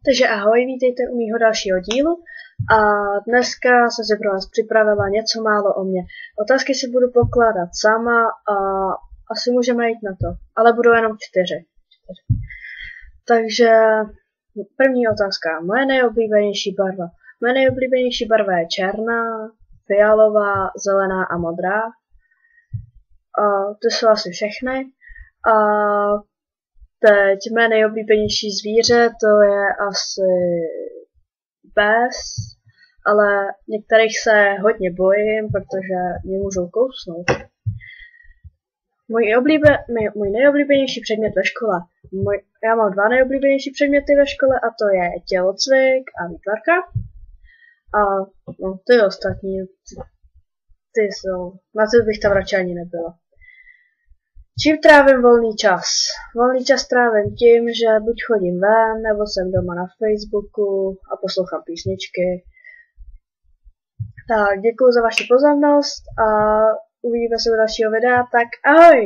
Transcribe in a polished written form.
Takže ahoj, vítejte u mýho dalšího dílu a dneska jsem si pro vás připravila něco málo o mě. Otázky si budu pokládat sama a asi můžeme jít na to, ale budou jenom 4. Takže první otázka. Moje nejoblíbenější barva. Moje nejoblíbenější barva je černá, fialová, zelená a modrá. A to jsou asi všechny. A teď mé nejoblíbenější zvíře, to je asi pes, ale některých se hodně bojím, protože mě můžou kousnout. Můj nejoblíbenější předmět ve škole. Já mám 2 nejoblíbenější předměty ve škole a to je tělocvik a výtvarka. A no, ty ostatní, ty jsou, na to bych tam radši ani nebyla. Čím trávím volný čas? Volný čas trávím tím, že buď chodím ven, nebo jsem doma na Facebooku a poslouchám písničky. Tak, děkuji za vaši pozornost a uvidíme se u dalšího videa, tak ahoj!